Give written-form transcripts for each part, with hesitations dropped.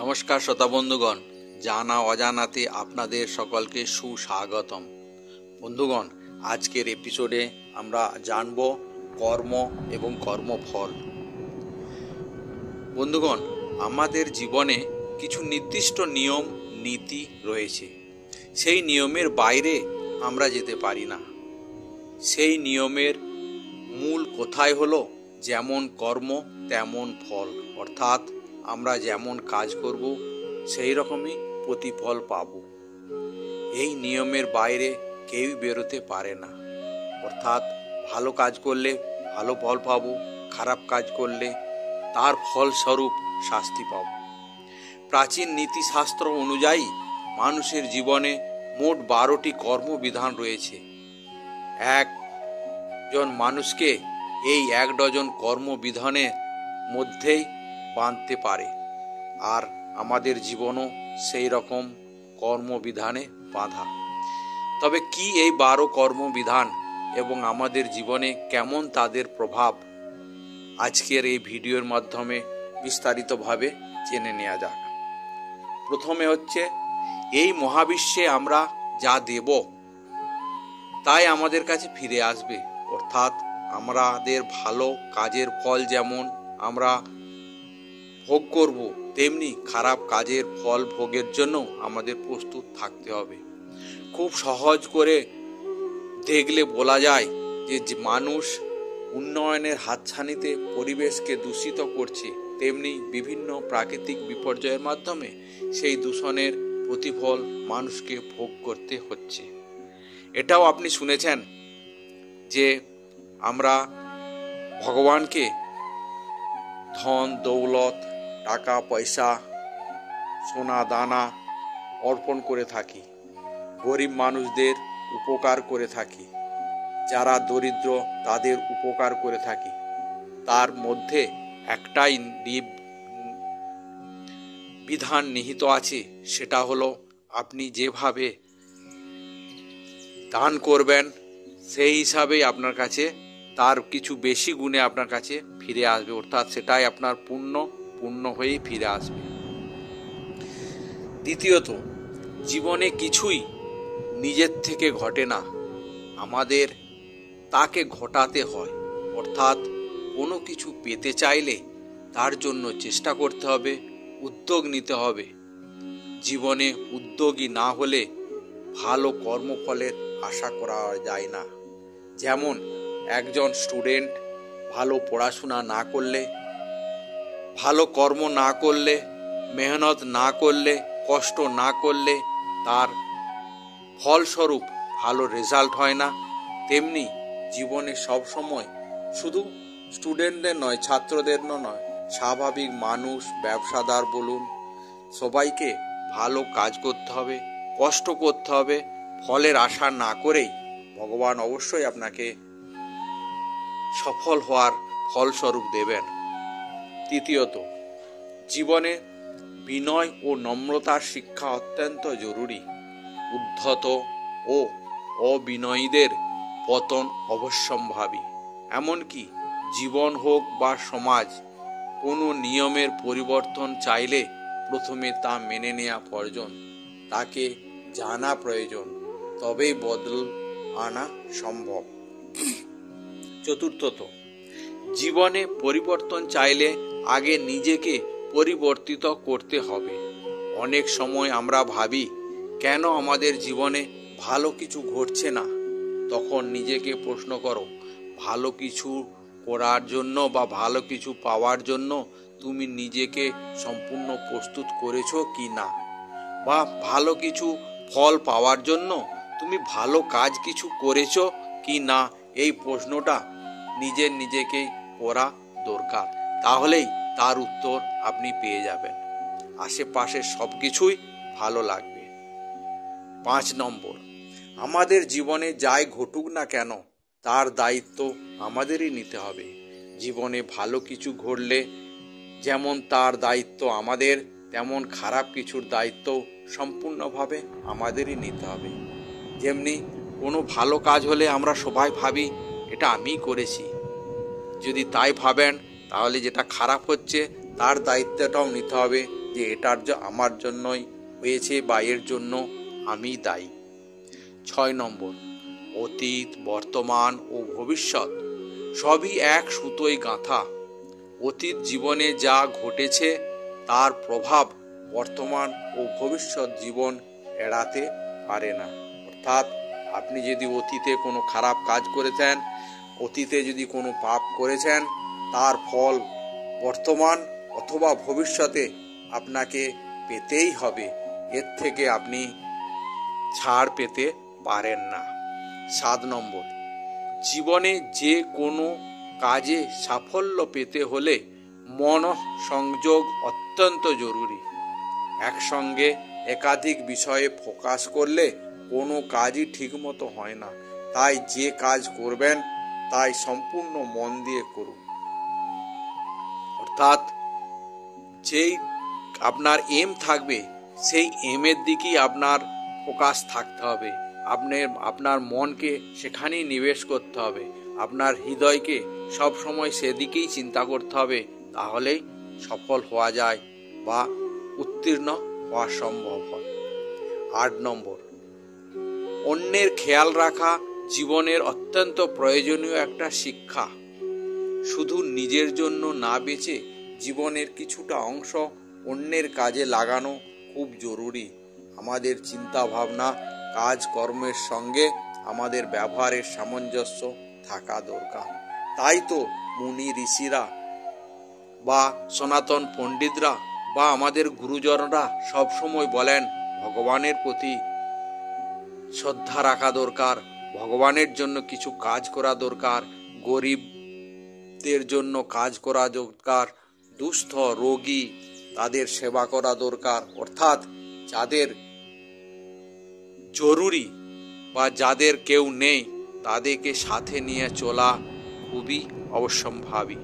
নমস্কার শ্রোতা বন্ধুগণ, জানা অজানাতে আপনাদের সকলকে সুস্বাগতম। বন্ধুগণ, আজকের এপিসোডে আমরা জানব কর্ম এবং কর্মফল। বন্ধুগণ, আমাদের জীবনে কিছু নির্দিষ্ট নিয়ম নীতি রয়েছে। সেই নিয়মের বাইরে আমরা যেতে পারি না। সেই নিয়মের মূল কোথায় হলো যেমন কর্ম তেমন ফল, অর্থাৎ আমরা যেমন কাজ করব সেই রকমই প্রতিফল পাব। এই নিয়মের বাইরে কেউ বেরোতে পারে না। অর্থাৎ ভালো কাজ করলে ভালো ফল পাব, খারাপ কাজ করলে তার ফলস্বরূপ শাস্তি পাব। প্রাচীন নীতিশাস্ত্র অনুযায়ী মানুষের জীবনে মোট 12টি কর্মবিধান রয়েছে। একজন মানুষকে এই 1 ডজন কর্মবিধানের মধ্যেই বাঁধতে পারে, আর আমাদের জীবনও সেই রকম কর্মবিধানে বাঁধা। তবে কি এই 12 কর্মবিধান এবং আমাদের জীবনে কেমন তাদের প্রভাব, আজকের এই ভিডিওর মাধ্যমে বিস্তারিতভাবে জেনে নেওয়া যাক। প্রথমে হচ্ছে, এই মহাবিশ্বে আমরা যা দেব তাই আমাদের কাছে ফিরে আসবে। অর্থাৎ আমাদের ভালো কাজের ফল যেমন আমরা ভোগ করব, তেমনি খারাপ কাজের ফল ভোগের জন্য আমাদের প্রস্তুত থাকতে হবে। খুব সহজ করে দেখলে বলা যায় যে মানুষ উন্নয়নের হাতছানিতে পরিবেশকে দূষিত করছে, তেমনি বিভিন্ন প্রাকৃতিক বিপর্যয়ের মাধ্যমে সেই দূষণের প্রতিফল মানুষকে ভোগ করতে হচ্ছে। এটাও আপনি শুনেছেন যে আমরা ভগবানকে ধন দৌলত, টাকা পয়সা, সোনা দানা অর্পণ করে থাকি, গরিব মানুষদের উপকার করে থাকি, যারা দরিদ্র তাদের উপকার করে থাকি। তার মধ্যে একটাই বিধান নিহিত আছে, সেটা হলো আপনি যেভাবে দান করবেন সেই হিসাবেই আপনার কাছে তার কিছু বেশি গুণে আপনার কাছে ফিরে আসবে। অর্থাৎ সেটাই আপনার পূর্ণ হয়েই ফিরে আসবে। দ্বিতীয়ত, জীবনে কিছুই নিজের থেকে ঘটে না, আমাদের তাকে ঘটাতে হয়। অর্থাৎ কোনো কিছু পেতে চাইলে তার জন্য চেষ্টা করতে হবে, উদ্যোগ নিতে হবে। জীবনে উদ্যোগী না হলে ভালো কর্মফলের আশা করা যায় না। যেমন একজন স্টুডেন্ট ভালো পড়াশোনা না করলে, ভালো কর্ম না করলে, মেহনত না করলে, কষ্ট না করলে তার ফলস্বরূপ ভালো রেজাল্ট হয় না। তেমনি জীবনে সবসময় শুধু স্টুডেন্টদের নয়, ছাত্রদের নয়, স্বাভাবিক মানুষ, ব্যবসাদার বলুন, সবাইকে ভালো কাজ করতে হবে, কষ্ট করতে হবে। ফলের আশা না করেই ভগবান অবশ্যই আপনাকে সফল হওয়ার ফলস্বরূপ দেবেন। তৃতীয়ত, জীবনে বিনয় ও নম্রতার শিক্ষা অত্যন্ত জরুরি। উদ্ধত ও অবিনয়ীদের পতন অবশ্যম্ভাবী। এমনকি জীবন হোক বা সমাজ, কোনো নিয়মের পরিবর্তন চাইলে প্রথমে তা মেনে নেওয়া প্রয়োজন, তাকে জানা প্রয়োজন, তবেই বদল আনা সম্ভব। চতুর্থত, জীবনে পরিবর্তন চাইলে আগে নিজেকে পরিবর্তিত করতে হবে। অনেক সময় আমরা ভাবি কেন আমাদের জীবনে ভালো কিছু ঘটছে না। তখন নিজেকে প্রশ্ন করো, ভালো কিছু করার জন্য বা ভালো কিছু পাওয়ার জন্য তুমি নিজেকে সম্পূর্ণ প্রস্তুত করেছো কি না, বা ভালো কিছু ফল পাওয়ার জন্য তুমি ভালো কাজ কিছু করেছো কি না। এই প্রশ্নটা নিজেকে করা দরকার, তাহলেই তার উত্তর আপনি পেয়ে যাবেন। আশেপাশে সব কিছুই ভালো লাগবে। 5 নম্বর, আমাদের জীবনে যাই ঘটুক না কেন তার দায়িত্ব আমাদেরই নিতে হবে। জীবনে ভালো কিছু ঘটলে যেমন তার দায়িত্ব আমাদের, তেমন খারাপ কিছুর দায়িত্ব সম্পূর্ণভাবে আমাদেরই নিতে হবে। যেমনি কোনো ভালো কাজ হলে আমরা সবাই ভাবি এটা আমিই করেছি। যদি তাই ভাবেন তাহলে যেটা খারাপ হচ্ছে তার দায়িত্বটাও নিতে হবে, যে আমার জন্যই হয়েছে বা এর জন্য আমি দায়ী। 6 নম্বর, অতীত, বর্তমান ও ভবিষ্যৎ সবই এক সুতোয় গাঁথা। অতীত জীবনে যা ঘটেছে তার প্রভাব বর্তমান ও ভবিষ্যৎ জীবন এড়াতে পারে না। অর্থাৎ আপনি যদি অতীতে কোনো খারাপ কাজ করেছেন, অতীতে যদি কোনো পাপ করেছেন, তার ফল বর্তমান অথবা ভবিষ্যতে আপনাকে পেতেই হবে। এর থেকে আপনি ছাড় পেতে পারেন না। 7 নম্বর, জীবনে যে কোনো কাজে সাফল্য পেতে হলে মনঃসংযোগ অত্যন্ত জরুরি। একসঙ্গে একাধিক বিষয়ে ফোকাস করলে কোনো কাজই ঠিকমতো হয় না। তাই যে কাজ করবেন তাই সম্পূর্ণ মন দিয়ে করুন। অর্থাৎ যেই আপনার এম থাকবে সেই এমের দিকেই আপনার ফোকাস থাকতে হবে। আপনার মনকে সেখানেই নিবেশ করতে হবে, আপনার হৃদয়কে সব সময় সেদিকেই চিন্তা করতে হবে। তাহলেই সফল হওয়া যায় বা উত্তীর্ণ হওয়া সম্ভব হয়। 8 নম্বর, অন্যের খেয়াল রাখা জীবনের অত্যন্ত প্রয়োজনীয় একটা শিক্ষা। শুধু নিজের জন্য না বেঁচে জীবনের কিছুটা অংশ অন্যের কাজে লাগানো খুব জরুরি। আমাদের চিন্তা ভাবনা, কাজ কর্মের সঙ্গে আমাদের ব্যবহারের সামঞ্জস্য থাকা দরকার। তাই তো মুনি ঋষিরা বা সনাতন পণ্ডিতরা বা আমাদের গুরুজনরা সবসময় বলেন ভগবানের প্রতি শ্রদ্ধা রাখা দরকার, ভগবানের জন্য কিছু কাজ করা দরকার, গরিবদের জন্য কাজ করা দরকার, দুস্থ রোগী তাদের সেবা করা দরকার। অর্থাৎ যাদের জরুরি বা যাদের কেউ নেই তাদেরকে সাথে নিয়ে চলা খুবই অবশ্যম্ভাবী।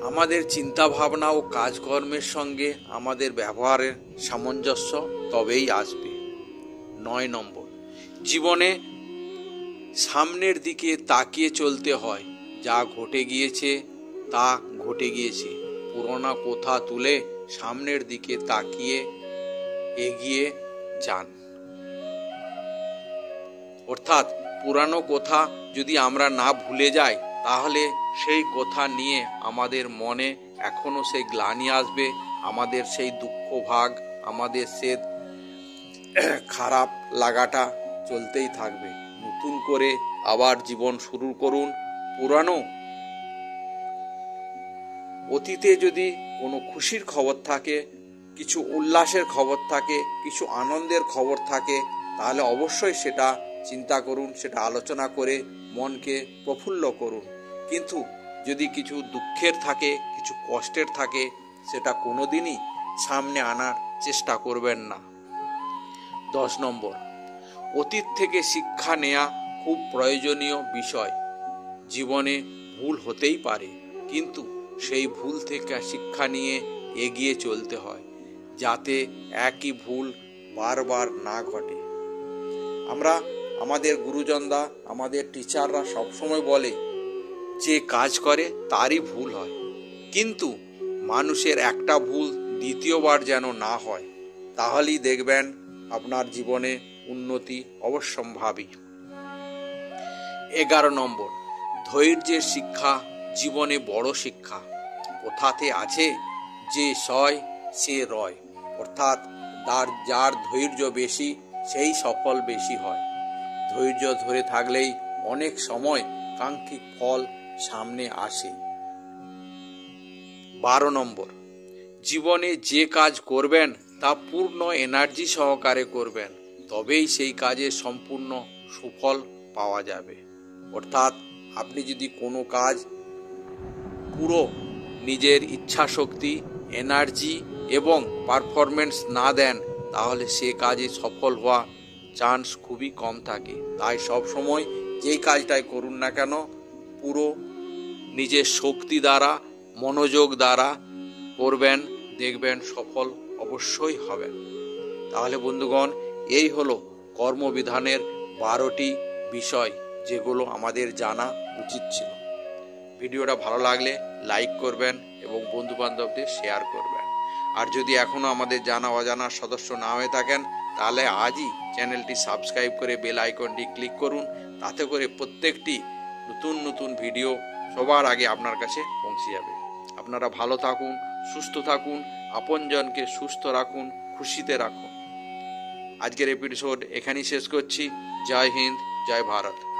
আমাদের চিন্তা ভাবনা ও কাজকর্মের সঙ্গে আমাদের ব্যবহারের সামঞ্জস্য তবেই আসবে। 9 নম্বর, জীবনে সামনের দিকে তাকিয়ে চলতে হয়। যা ঘটে গিয়েছে তা ঘটে গিয়েছে। পুরোনো কথা তুলে সামনের দিকে তাকিয়ে এগিয়ে যান। অর্থাৎ পুরানো কথা যদি আমরা না ভুলে যাই তাহলে সেই কথা নিয়ে আমাদের মনে এখনো সেই গ্লানি আসবে, আমাদের সেই দুঃখ ভাগ, আমাদের সে খারাপ লাগাটা চলতেই থাকবে। নতুন করে আবার জীবন শুরু করুন। পুরানো অতীতে যদি কোনো খুশির খবর থাকে, কিছু উল্লাসের খবর থাকে, কিছু আনন্দের খবর থাকে, তাহলে অবশ্যই সেটা চিন্তা করুন, সেটা আলোচনা করে মনকে প্রফুল্ল করুন। কিন্তু যদি কিছু দুঃখের থাকে, কিছু কষ্টের থাকে, সেটা কোনোদিনই সামনে আনার চেষ্টা করবেন না। 10 নম্বর, অতীত থেকে শিক্ষা নেওয়া খুব প্রয়োজনীয় বিষয়। জীবনে ভুল হতেই পারে, কিন্তু সেই ভুল থেকে শিক্ষা নিয়ে এগিয়ে চলতে হয়, যাতে একই ভুল বারবার না ঘটে। আমাদের গুরুজনরা, আমাদের টিচাররা সবসময় বলে যে কাজ করে তারই ভুল হয়, কিন্তু মানুষের একটা ভুল দ্বিতীয়বার যেন না হয়, তাহলেই দেখবেন আপনার জীবনে উন্নতি অবশ্যম্ভাবী। 11 নম্বর, ধৈর্যের শিক্ষা জীবনে বড় শিক্ষা। কথাতে আছে যে সয় সে রয়। অর্থাৎ যার ধৈর্য বেশি সেই সফল বেশি হয়। ধৈর্য ধরে থাকলেই অনেক সময় কাঙ্ক্ষিত ফল সামনে আসে। 12 নম্বর, জীবনে যে কাজ করবেন তা পূর্ণ এনার্জি সহকারে করবেন, তবেই সেই কাজে সম্পূর্ণ সুফল পাওয়া যাবে। অর্থাৎ আপনি যদি কোনো কাজ পুরো নিজের ইচ্ছা শক্তি, এনার্জি এবং পারফরমেন্স না দেন, তাহলে সে কাজে সফল হওয়া চান্স খুবই কম থাকে। তাই সব সময় যেই কাজটাই করুন না কেন পুরো নিজের শক্তি দ্বারা, মনোযোগ দ্বারা করবেন, দেখবেন সফল অবশ্যই হবেন। তাহলে বন্ধুগণ, এই হলো কর্মবিধানের 12টি বিষয় যেগুলো আমাদের জানা উচিত ছিল। ভিডিওটা ভালো লাগলে লাইক করবেন এবং বন্ধুবান্ধবদের শেয়ার করবেন। আর যদি এখনও আমাদের জানা অজানা সদস্য না হয়ে থাকেন, তাহলে আজই চ্যানেলটি সাবস্ক্রাইব করে বেল আইকনটি ক্লিক করুন। তাতে করে প্রত্যেকটি নতুন নতুন ভিডিও সবার আগে আপনার কাছে পৌঁছে যাবে। আপনারা ভালো থাকুন, সুস্থ থাকুন, আপনজনকে সুস্থ রাখুন, খুশিতে রাখুন। আজকের এপিসোড এখানেই শেষ করছি। জয় হিন্দ, জয় ভারত।